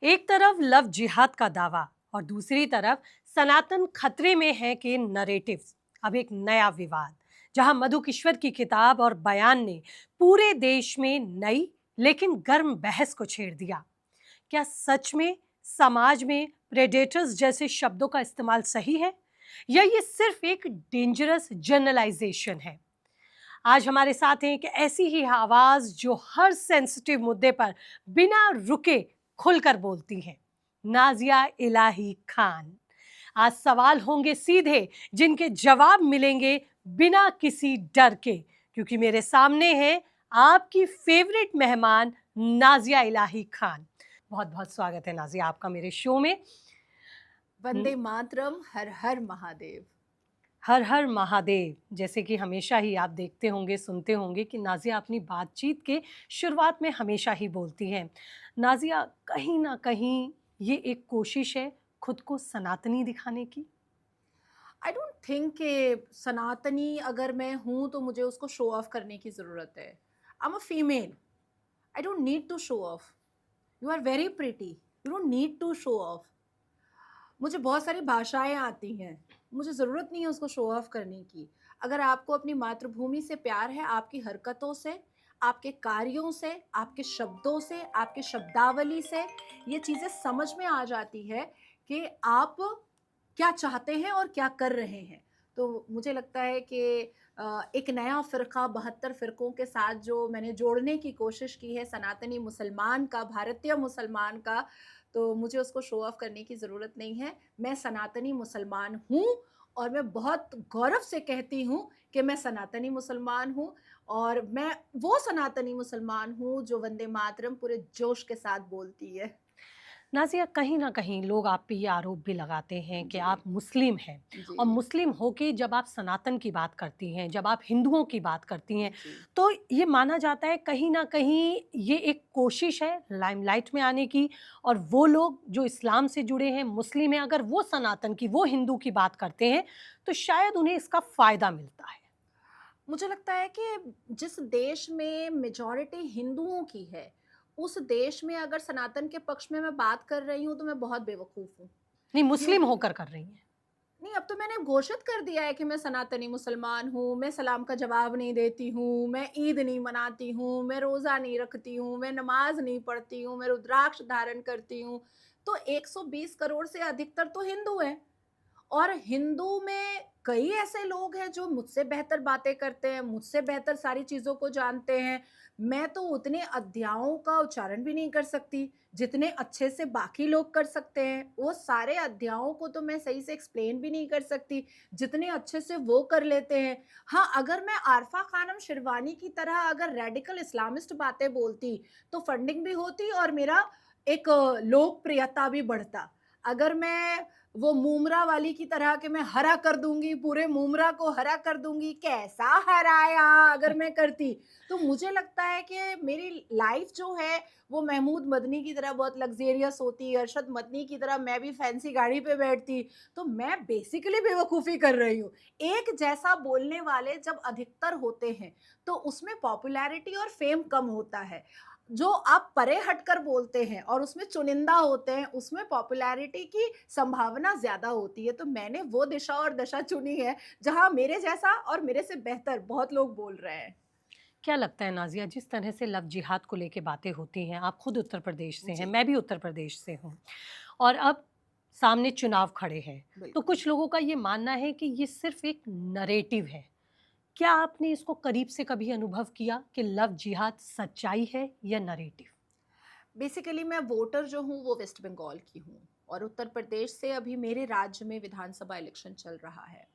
एक तरफ लव जिहाद का दावा और दूसरी तरफ सनातन खतरे में है के नरेटिव्स। अब एक नया विवाद जहां मधु किश्वर की किताब और बयान ने पूरे देश में नई लेकिन गर्म बहस को छेड़ दिया। क्या सच में समाज में प्रेडेटर्स जैसे शब्दों का इस्तेमाल सही है या ये सिर्फ एक डेंजरस जनरलाइजेशन है? आज हमारे साथ हैं एक ऐसी ही आवाज जो हर सेंसिटिव मुद्दे पर बिना रुके खुलकर बोलती हैं, नाजिया इलाही खान। आज सवाल होंगे सीधे, जिनके जवाब मिलेंगे बिना किसी डर के, क्योंकि मेरे सामने है आपकी फेवरेट मेहमान नाजिया इलाही खान। बहुत बहुत स्वागत है नाजिया आपका मेरे शो में। वंदे मातरम, हर हर महादेव। हर हर महादेव। जैसे कि हमेशा ही आप देखते होंगे, सुनते होंगे कि नाजिया अपनी बातचीत के शुरुआत में हमेशा ही बोलती हैं। नाजिया, कहीं ना कहीं ये एक कोशिश है खुद को सनातनी दिखाने की। आई डोंट थिंक कि सनातनी अगर मैं हूँ तो मुझे उसको शो ऑफ करने की ज़रूरत है। I am a female. I don't need to show off. You are very pretty. You don't need to show off. मुझे बहुत सारी भाषाएं आती हैं। मुझे ज़रूरत नहीं है उसको शो ऑफ करने की। अगर आपको अपनी मातृभूमि से प्यार है, आपकी हरकतों से, आपके कार्यों से, आपके शब्दों से, आपके शब्दावली से ये चीज़ें समझ में आ जाती है कि आप क्या चाहते हैं और क्या कर रहे हैं। तो मुझे लगता है कि एक नया फ़िरक़ा 72 फ़िरक़ों के साथ जो मैंने जोड़ने की कोशिश की है सनातनी मुसलमान का, भारतीय मुसलमान का, तो मुझे उसको शो ऑफ करने की ज़रूरत नहीं है। मैं सनातनी मुसलमान हूँ और मैं बहुत गौरव से कहती हूँ कि मैं सनातनी मुसलमान हूँ और मैं वो सनातनी मुसलमान हूँ जो वंदे मातरम पूरे जोश के साथ बोलती है। नाज़िया, कहीं न कहीं लोग आप पे ये आरोप भी लगाते हैं कि जी, आप मुस्लिम हैं जी, और मुस्लिम होके जब आप सनातन की बात करती हैं, जब आप हिंदुओं की बात करती हैं, जी। तो ये माना जाता है कहीं न कहीं ये एक कोशिश है लाइमलाइट में आने की। और वो लोग जो इस्लाम से जुड़े हैं, मुस्लिम हैं, अगर वो सनातन की, वो हिंदू की बात करते हैं, तो शायद उन्हें इसका फ़ायदा मिलता है। मुझे लगता है कि जिस देश में मेजॉरिटी हिंदुओं की है, उस देश में अगर सनातन के पक्ष में मैं बात कर रही हूँ, तो मैं बहुत बेवकूफ़ हूँ। नहीं, मुस्लिम क्योंकि होकर कर रही हैं। नहीं, अब तो मैंने घोषित कर दिया है कि मैं सनातनी मुसलमान हूँ, मैं सलाम का जवाब नहीं देती हूँ, मैं ईद नहीं मनाती हूँ, मैं रोज़ा नहीं रखती हूँ, मैं नमाज़ नहीं पढ़ती हूँ, मैं रुद्राक्ष धारण करती हूँ। तो 120 करोड़ से अधिकतर तो हिंदू हैं। और हिंदू में कई ऐसे लोग हैं जो मुझसे बेहतर बातें करते हैं, मुझसे बेहतर सारी चीज़ों को जानते हैं। मैं तो उतने अध्यायों का उच्चारण भी नहीं कर सकती, जितने अच्छे से बाकी लोग कर सकते हैं। वो सारे अध्यायों को तो मैं सही से एक्सप्लेन भी नहीं कर सकती, जितने अच्छे से वो कर लेते हैं। हाँ, अगर मैं आरफ़ा खानम शिरवानी की तरह अगर रेडिकल इस्लामिस्ट बातें बोलती, तो फंडिंग भी होती और मेरा एक लोकप्रियता भी बढ़ता। अगर मैं वो मुमरा वाली की तरह कि मैं हरा कर दूँगी, पूरे मुमरा को हरा कर दूँगी, कैसा हराया अगर मैं करती, तो मुझे लगता है कि मेरी लाइफ़ जो है वो महमूद मदनी की तरह बहुत लग्ज़रियस होती, अरशद मदनी की तरह मैं भी फैंसी गाड़ी पे बैठती, तो मैं बेसिकली बेवकूफ़ी कर रही हूँ। एक जैसा बोलने वाले जब अधिकतर होते हैं, तो उसमें पॉपुलैरिटी और फ़ेम कम होता है। जो आप परे हटकर बोलते हैं और उसमें चुनिंदा होते हैं, उसमें पॉपुलैरिटी की संभावना ज़्यादा होती है। तो मैंने वो दिशा और दशा चुनी है, जहाँ मेरे जैसा और मेरे से बेहतर बहुत लोग बोल रहे हैं। क्या लगता है नाज़िया, जिस तरह से लव जिहाद को लेके बातें होती हैं, आप खुद उत्तर प्रदेश से हैं, जी, मैं भी उत्तर प्रदेश से हूँ, और अब सामने चुनाव खड़े हैं, तो बिल्कुल। कुछ लोगों का ये मानना है कि ये सिर्फ एक नरेटिव है। क्या आपने इसको करीब से कभी अनुभव किया कि लव जिहाद सच्चाई है या नरेटिव? बेसिकली मैं वोटर जो हूँ वो वेस्ट बंगाल की हूँ और उत्तर प्रदेश से अभी मेरे राज्य में विधानसभा इलेक्शन चल रहा है।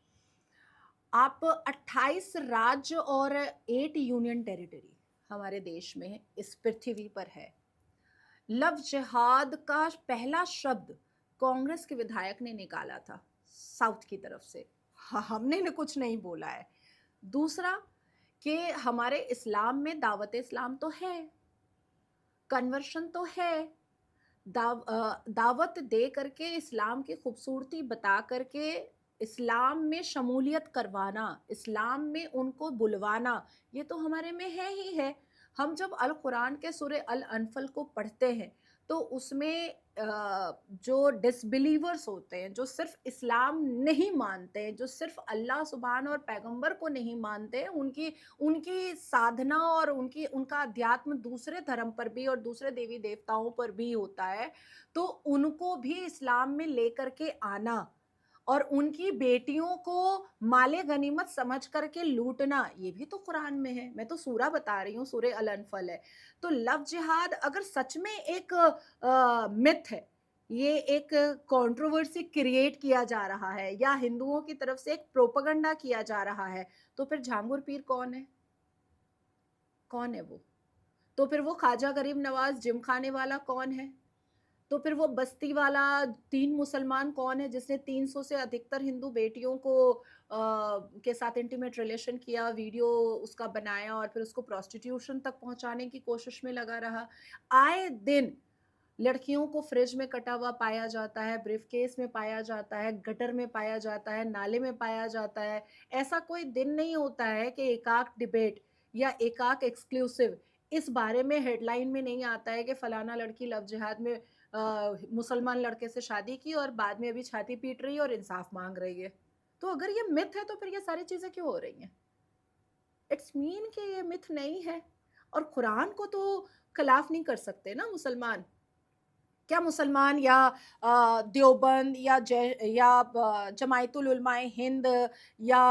आप 28 राज्य और 8 यूनियन टेरिटरी हमारे देश में इस पृथ्वी पर है। लव जिहाद का पहला शब्द कांग्रेस के विधायक ने निकाला था साउथ की तरफ से। हमने ने कुछ नहीं बोला है। दूसरा कि हमारे इस्लाम में दावत इस्लाम तो है, कन्वर्शन तो है। दावत दे करके इस्लाम की खूबसूरती बता करके इस्लाम में शमूलियत करवाना, इस्लाम में उनको बुलवाना, ये तो हमारे में है ही है। हम जब अल कुरान के सूरे अल अनफल को पढ़ते हैं तो उसमें जो डिसबिलीवर्स होते हैं, जो सिर्फ इस्लाम नहीं मानते हैं, जो सिर्फ अल्लाह सुबहान और पैगंबर को नहीं मानते हैं, उनकी उनकी साधना और उनका अध्यात्म दूसरे धर्म पर भी और दूसरे देवी देवताओं पर भी होता है, तो उनको भी इस्लाम में लेकर के आना और उनकी बेटियों को माले गनीमत समझ करके लूटना, ये भी तो कुरान में है। मैं तो सूरा बता रही हूँ, सूरे अल अनफल है। तो लव जिहाद अगर सच में एक मिथ है, ये एक कंट्रोवर्सी क्रिएट किया जा रहा है या हिंदुओं की तरफ से एक प्रोपेगेंडा किया जा रहा है, तो फिर झांगुर पीर कौन है? कौन है वो? तो फिर वो ख्वाजा गरीब नवाज जिम खाने वाला कौन है? तो फिर वो बस्ती वाला 3 मुसलमान कौन है जिसने 300 से अधिकतर हिंदू बेटियों को के साथ इंटीमेट रिलेशन किया, वीडियो उसका बनाया और फिर उसको प्रोस्टिट्यूशन तक पहुंचाने की कोशिश में लगा रहा। आए दिन लड़कियों को फ्रिज में कटा हुआ पाया जाता है, ब्रीफकेस में पाया जाता है, गटर में पाया जाता है, नाले में पाया जाता है। ऐसा कोई दिन नहीं होता है कि एकाक डिबेट या एकाक एक्सक्लूसिव इस बारे में हेडलाइन में नहीं आता है कि फलाना लड़की लव जिहाद में मुसलमान लड़के से शादी की और बाद में अभी छाती पीट रही है और इंसाफ मांग रही है। तो अगर ये मिथ है तो फिर ये सारी चीजें क्यों हो रही हैं? इट्स मीन कि ये मिथ नहीं है। और कुरान को तो खिलाफ नहीं कर सकते ना मुसलमान। क्या मुसलमान या देवबंद या जमायतुल उलमाए हिंद या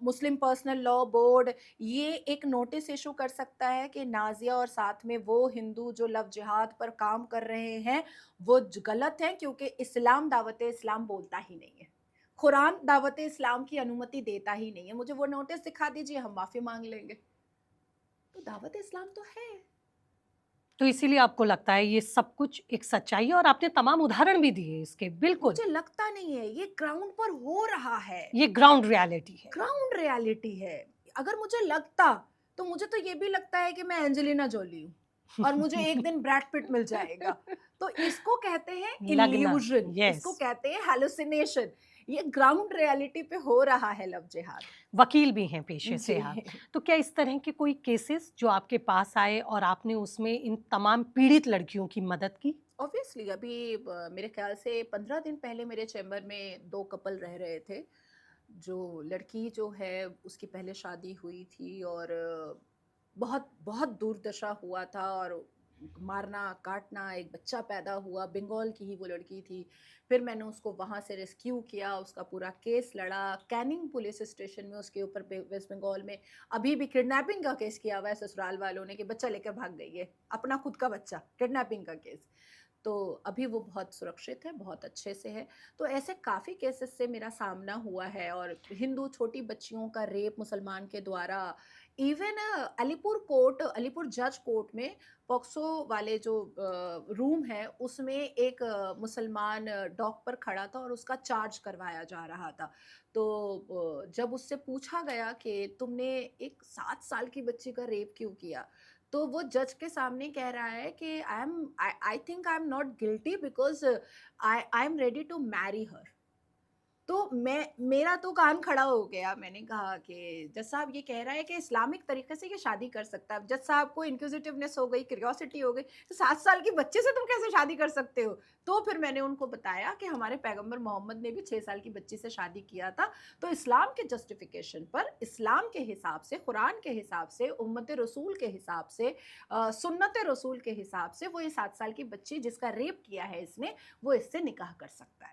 मुस्लिम पर्सनल लॉ बोर्ड ये एक नोटिस इशू कर सकता है कि नाजिया और साथ में वो हिंदू जो लव जिहाद पर काम कर रहे हैं वो गलत हैं, क्योंकि इस्लाम दावत इस्लाम बोलता ही नहीं है, कुरान दावत इस्लाम की अनुमति देता ही नहीं है। मुझे वो नोटिस दिखा दीजिए, हम माफी मांग लेंगे। तो दावत इस्लाम तो है। तो इसीलिए आपको लगता है ये सब कुछ एक सच्चाई है और आपने तमाम उदाहरण भी दिए इसके। बिल्कुल, मुझे लगता नहीं है, ये ग्राउंड पर हो रहा है, ये ग्राउंड रियलिटी है। ग्राउंड रियलिटी है। अगर मुझे लगता तो मुझे तो ये भी लगता है कि मैं एंजेलिना जोली हूँ और मुझे एक दिन ब्रैड पिट मिल जाएगा। तो इसको कहते हैं लगना, इल्यूजन, यस। इसको कहते हैं हेलुसिनेशन। ये ग्राउंड रियलिटी पे हो रहा है लव जिहाद। वकील भी हैं पेशे से आप, जी। तो क्या इस तरह के कोई केसेस जो आपके पास आए और आपने उसमें इन तमाम पीड़ित लड़कियों की मदद की? ऑब्वियसली अभी मेरे ख्याल से 15 दिन पहले मेरे चैम्बर में 2 कपल रह रहे थे। जो लड़की जो है उसकी पहले शादी हुई थी और बहुत बहुत दुर्दशा हुआ था और मारना काटना, एक बच्चा पैदा हुआ, बंगाल की ही वो लड़की थी। फिर मैंने उसको वहाँ से रेस्क्यू किया, उसका पूरा केस लड़ा, कैनिंग पुलिस स्टेशन में उसके ऊपर वेस्ट बंगाल में अभी भी किडनैपिंग का केस किया हुआ है ससुराल वालों ने कि बच्चा लेकर भाग गई है, अपना खुद का बच्चा, किडनैपिंग का केस। तो अभी वो बहुत सुरक्षित है, बहुत अच्छे से है। तो ऐसे काफ़ी केसेस से मेरा सामना हुआ है और हिंदू छोटी बच्चियों का रेप मुसलमान के द्वारा। इवन अलीपुर जज कोर्ट में पॉक्सो वाले जो रूम है उसमें एक मुसलमान डॉग पर खड़ा था और उसका चार्ज करवाया जा रहा था। तो जब उससे पूछा गया कि तुमने एक 7 साल की बच्ची का रेप क्यों किया, तो वो जज के सामने कह रहा है कि I think I am not guilty because I am ready to marry her. तो मेरा तो कान खड़ा हो गया। मैंने कहा कि जज साहब ये कह रहा है कि इस्लामिक तरीके से ये शादी कर सकता है। जज साहब को इंक्विजिटिवनेस हो गई, क्यूरियोसिटी हो गई, तो 7 साल की बच्चे से तुम कैसे शादी कर सकते हो? तो फिर मैंने उनको बताया कि हमारे पैगंबर मोहम्मद ने भी 6 साल की बच्ची से शादी किया था। तो इस्लाम के जस्टिफिकेशन पर, इस्लाम के हिसाब से, कुरान के हिसाब से, उम्मत रसूल के हिसाब से, सुन्नत रसूल के हिसाब से वो ये 7 साल की बच्ची जिसका रेप किया है इसने, वो इससे निकाह कर सकता है।